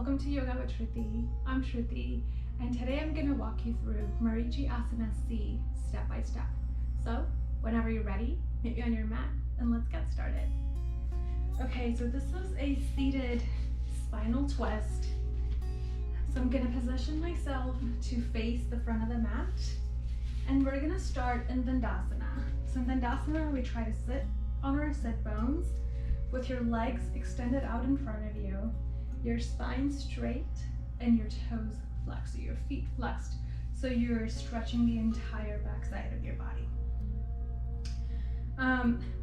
Welcome to Yoga with Shruti. I'm Shruti, and today I'm going to walk you through Marichi Asana C step by step. So, whenever you're ready, meet me on your mat and let's get started. Okay, so this is a seated spinal twist. So I'm going to position myself to face the front of the mat, and we're going to start in Dandasana. So in Dandasana, we try to sit on our sit bones with your legs extended out in front of you, your spine straight, and your toes flexed, so your feet flexed, so you're stretching the entire backside of your body.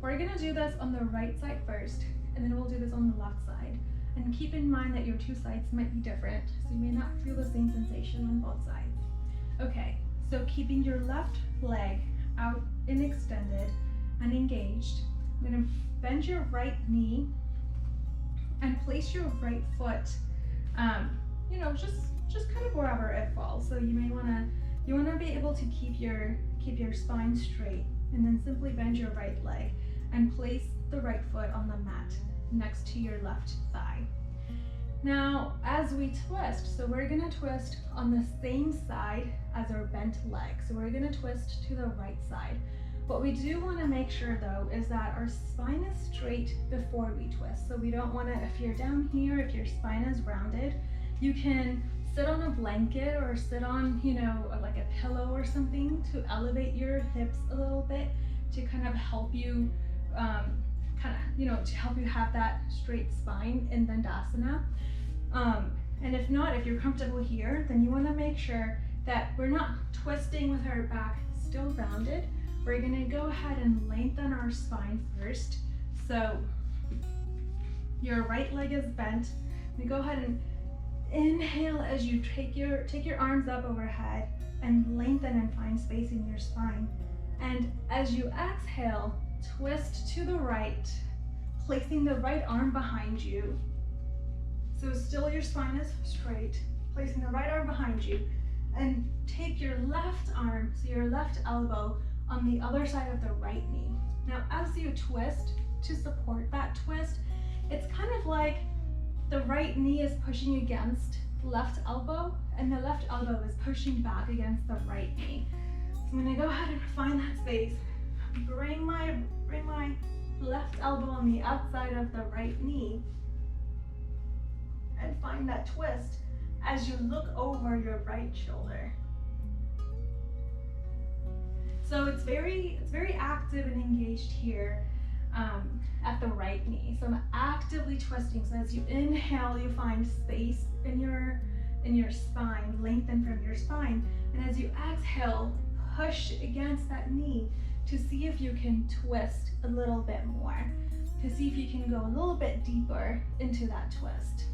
We're gonna do this on the right side first, and then we'll do this on the left side. And keep in mind that your two sides might be different, so you may not feel the same sensation on both sides. Okay, so keeping your left leg out and extended and engaged, I'm gonna bend your right knee and place your right foot, just kind of wherever it falls. So you wanna be able to keep your spine straight, and then simply bend your right leg and place the right foot on the mat next to your left thigh. Now, as we twist, so we're gonna twist on the same side as our bent leg. So we're gonna twist to the right side. What we do want to make sure though is that our spine is straight before we twist. So we don't want to, if you're down here, if your spine is rounded, you can sit on a blanket or sit on, like a pillow or something to elevate your hips a little bit to kind of help you, to help you have that straight spine in Dandasana. And if not, if you're comfortable here, then you want to make sure that we're not twisting with our back still rounded. We're gonna go ahead and lengthen our spine first. So your right leg is bent. You go ahead and inhale as you take your arms up overhead and lengthen and find space in your spine. And as you exhale, twist to the right, placing the right arm behind you. So still your spine is straight, placing the right arm behind you, and take your left arm, so your left elbow, on the other side of the right knee. Now, as you twist, to support that twist, it's kind of like the right knee is pushing against the left elbow, and the left elbow is pushing back against the right knee. So I'm gonna go ahead and find that space. Bring my left elbow on the outside of the right knee, and find that twist as you look over your right shoulder. So it's very active and engaged here at the right knee. So I'm actively twisting. So as you inhale, you find space in your spine, lengthen from your spine. And as you exhale, push against that knee to see if you can twist a little bit more, to see if you can go a little bit deeper into that twist.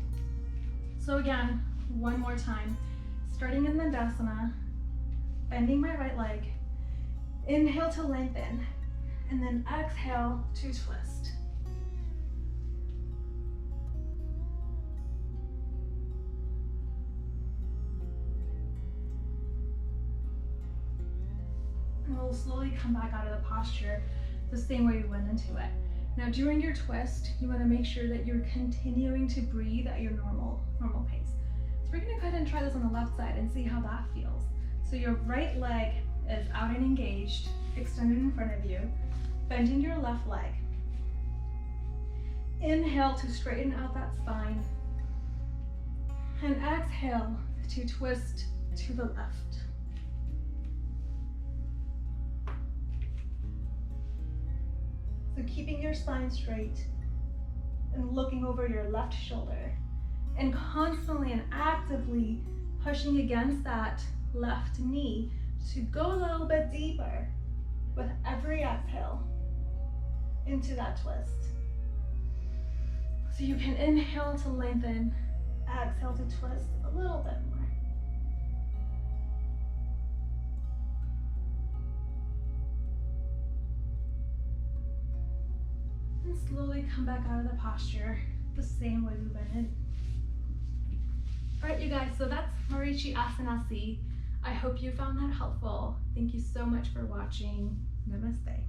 So again, one more time, starting in Dandasana, bending my right leg, inhale to lengthen, and then exhale to twist. And we'll slowly come back out of the posture the same way we went into it. Now during your twist, you want to make sure that you're continuing to breathe at your normal pace. So we're going to go ahead and try this on the left side and see how that feels. So your right leg is out and engaged, extended in front of you, bending your left leg. Inhale to straighten out that spine, and exhale to twist to the left. So keeping your spine straight and looking over your left shoulder, and constantly and actively pushing against that left knee to go a little bit deeper with every exhale into that twist. So you can inhale to lengthen, exhale to twist a little bit more. And slowly come back out of the posture the same way we went in. All right, you guys, so that's Marichi Asana C. I hope you found that helpful. Thank you so much for watching. Namaste.